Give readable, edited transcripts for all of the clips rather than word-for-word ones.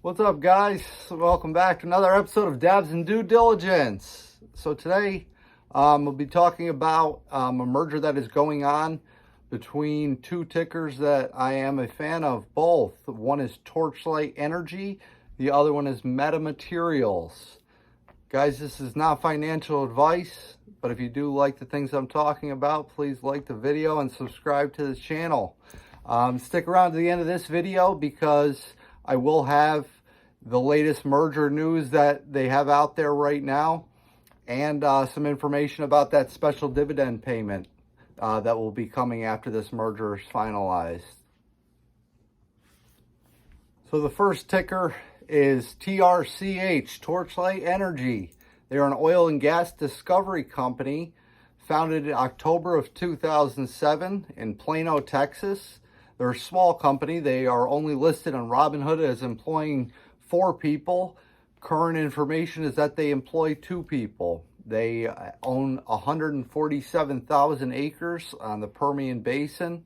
What's up, guys? Welcome back to another episode of Dabs and Due Diligence. So today we'll be talking about a merger that is going on between two tickers that I am a fan of both. One is Torchlight Energy, the other one is Metamaterials. Guys, this is not financial advice, but if you do like the things I'm talking about, please like the video and subscribe to the channel. Stick around to the end of this video because I will have the latest merger news that they have out there right now and some information about that special dividend payment that will be coming after this merger is finalized. So the first ticker is TRCH, Torchlight Energy. They're an oil and gas discovery company founded in October of 2007 in Plano, Texas. They're a small company. They are only listed on Robinhood as employing 4 people. Current information is that they employ 2 people. They own 147,000 acres on the Permian Basin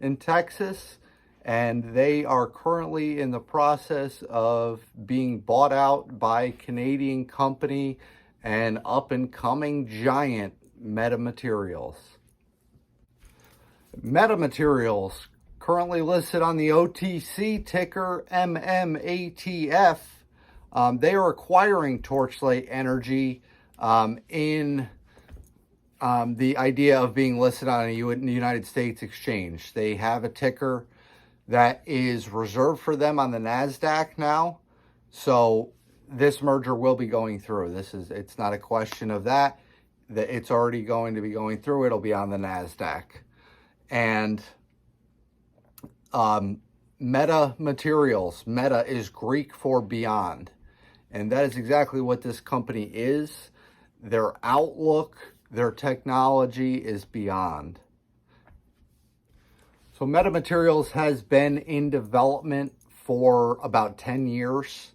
in Texas, and they are currently in the process of being bought out by Canadian company and up-and-coming giant Metamaterials. Metamaterials, currently listed on the OTC ticker mmatf. They are acquiring Torchlight Energy in the idea of being listed on a United States exchange. They have a ticker that is reserved for them on the NASDAQ now. So this merger will be going through. It's not a question of that. It's already going to be going through. It'll be on the NASDAQ. And Metamaterials. Meta is Greek for beyond. And that is exactly what this company is. Their outlook, their technology is beyond. So Metamaterials has been in development for about 10 years.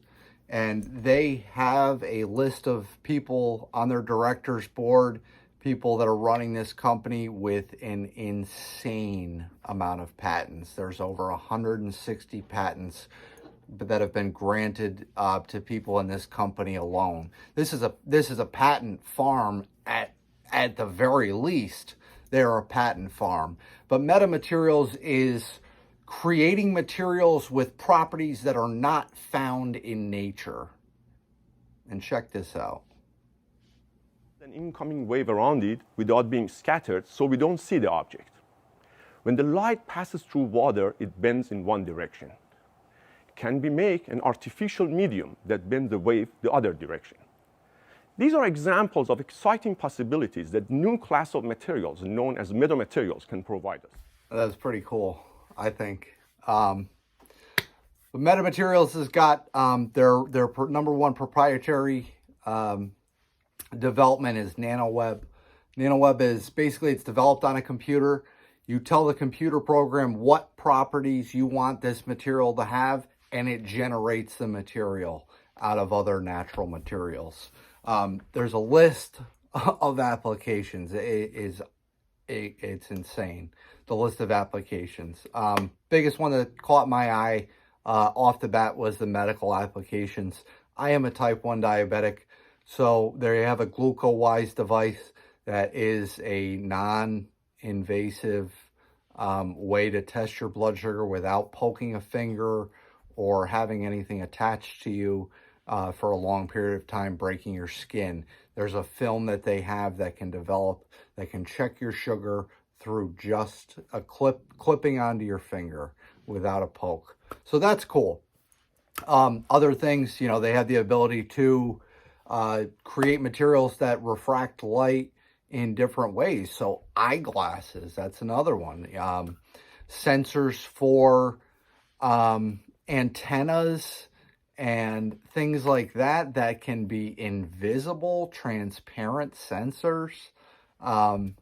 And they have a list of people on their directors board, people that are running this company with an insane amount of patents. There's over 160 patents that have been granted to people in this company alone. This is a patent farm at the very least. They're a patent farm. But Metamaterials is creating materials with properties that are not found in nature. And check this out. An incoming wave around it without being scattered, so we don't see the object. When the light passes through water, it bends in one direction. Can we make an artificial medium that bends the wave the other direction? These are examples of exciting possibilities that new class of materials known as metamaterials can provide us. That's pretty cool, I think. Metamaterials has got their number one proprietary development is Nanoweb. Nanoweb is basically, it's developed on a computer. You tell the computer program what properties you want this material to have, and it generates the material out of other natural materials. There's a list of applications. It's insane, the list of applications. Biggest one that caught my eye off the bat was the medical applications. I am a type 1 diabetic. So there you have a GlucoWise device that is a non-invasive way to test your blood sugar without poking a finger or having anything attached to you for a long period of time, breaking your skin. There's a film that they have that can develop, that can check your sugar through just a clipping onto your finger without a poke. So that's cool. Other things, they have the ability to create materials that refract light in different ways. So eyeglasses, that's another one. Sensors for antennas and things like that can be invisible, transparent sensors. Film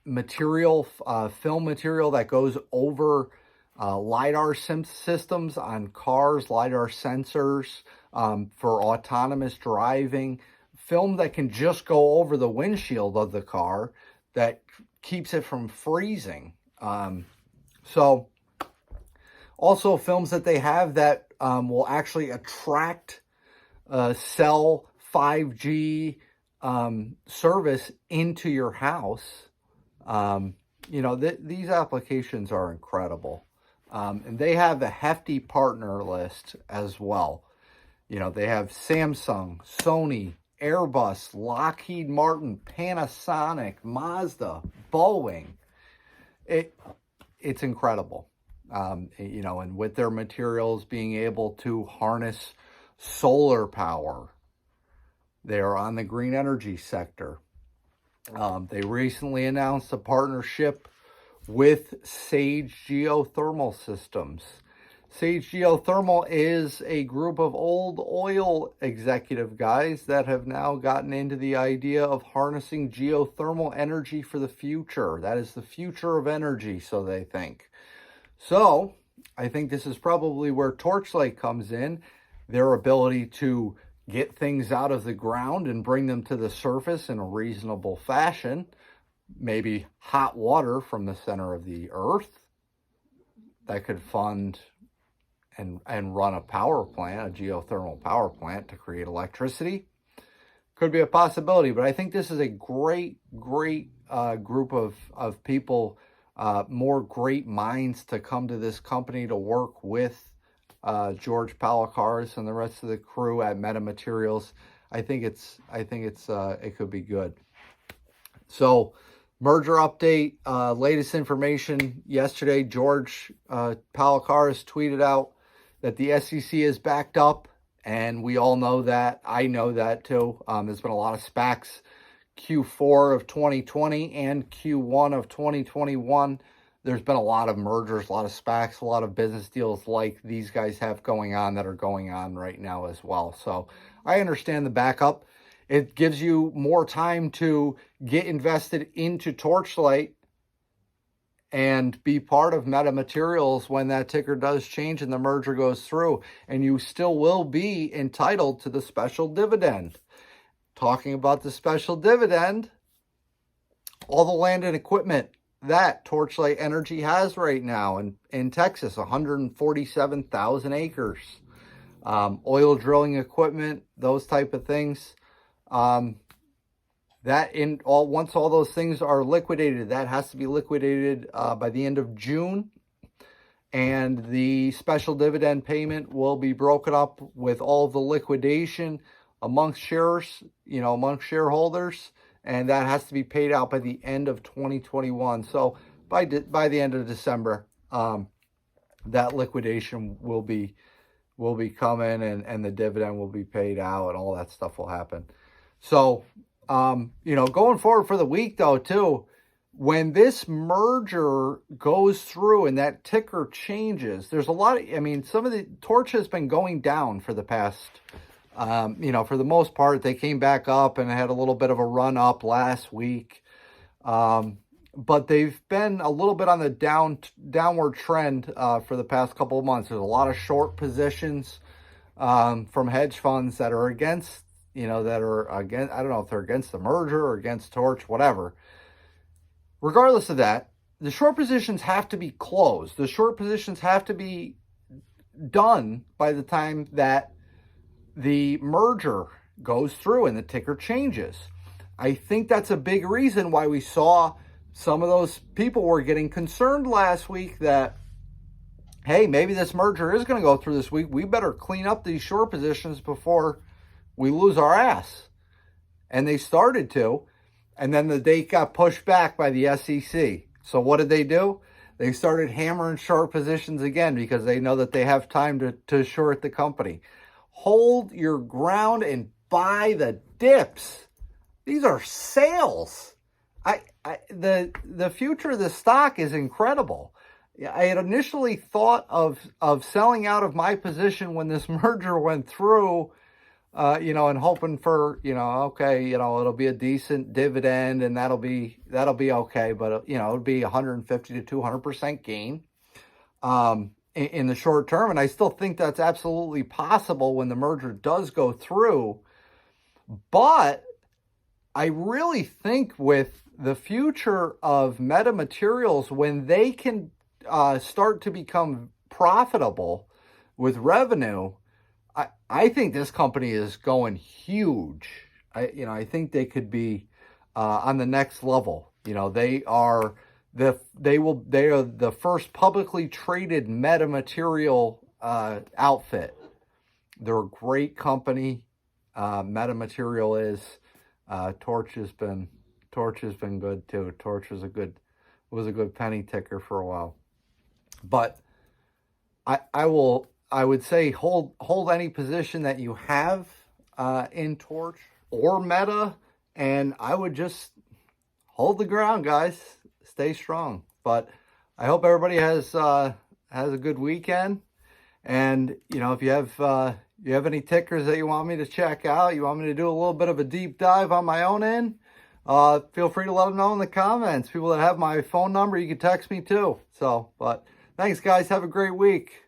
material that goes over LiDAR systems on cars, LiDAR sensors for autonomous driving, film that can just go over the windshield of the car that keeps it from freezing. So also films that they have that will actually attract cell 5G service into your house. These applications are incredible. And they have a hefty partner list as well. They have Samsung, Sony, Airbus, Lockheed Martin, Panasonic, Mazda, Boeing. It's incredible. And with their materials being able to harness solar power, they are on the green energy sector. They recently announced a partnership with Sage Geothermal Systems. Sage Geothermal is a group of old oil executive guys that have now gotten into the idea of harnessing geothermal energy for the future. That is the future of energy, so they think. So, I think this is probably where Torchlight comes in. Their ability to get things out of the ground and bring them to the surface in a reasonable fashion. Maybe hot water from the center of the earth that could fund and run a power plant, a geothermal power plant to create electricity. Could be a possibility, but I think this is a great group of people, more great minds to come to this company to work with George Palikaris and the rest of the crew at Metamaterials. I think it could be good. So, merger update, latest information yesterday. George Palikaris tweeted out that the SEC is backed up, and we all know that. I know that too. There's been a lot of SPACs, Q4 of 2020 and Q1 of 2021. There's been a lot of mergers, a lot of SPACs, a lot of business deals like these guys have going on that are going on right now as well. So I understand the backup. It gives you more time to get invested into Torchlight and be part of Metamaterials when that ticker does change and the merger goes through. And you still will be entitled to the special dividend. Talking about the special dividend, all the land and equipment that Torchlight Energy has right now in Texas, 147,000 acres. Oil drilling equipment, those type of things. Once all those things are liquidated, that has to be liquidated by the end of June. And the special dividend payment will be broken up with all the liquidation amongst amongst shareholders. And that has to be paid out by the end of 2021. So by the end of December, that liquidation will be coming and the dividend will be paid out and all that stuff will happen. So, going forward for the week though too, when this merger goes through and that ticker changes, there's a lot of, some of the Torch has been going down for the past, for the most part. They came back up and had a little bit of a run up last week. But they've been a little bit on the downward trend for the past couple of months. There's a lot of short positions from hedge funds that are against, I don't know if they're against the merger or against Torch, whatever. Regardless of that, the short positions have to be closed. The short positions have to be done by the time that the merger goes through and the ticker changes. I think that's a big reason why we saw some of those people were getting concerned last week that, hey, maybe this merger is going to go through this week. We better clean up these short positions before we lose our ass. And they started to, and then the date got pushed back by the SEC. So what did they do? They started hammering short positions again because they know that they have time to short the company. Hold your ground and buy the dips. These are sales. The future of the stock is incredible. I had initially thought of selling out of my position when this merger went through, and hoping for, okay, it'll be a decent dividend and that'll be okay, but it'll be 150 to 200% gain in the short term. And I still think that's absolutely possible when the merger does go through. But I really think with the future of Metamaterials, when they can start to become profitable, with revenue, I think this company is going huge. I think they could be on the next level. They are the first publicly traded metamaterial outfit. They're a great company. Metamaterial is. Torch has been good too. Torch was a good penny ticker for a while. But I would say hold any position that you have in Torch or Meta, and I would just hold the ground, guys. Stay strong. But I hope everybody has a good weekend. And if you have any tickers that you want me to check out, you want me to do a little bit of a deep dive on my own end, feel free to let them know in the comments. People that have my phone number, you can text me too. But thanks, guys. Have a great week.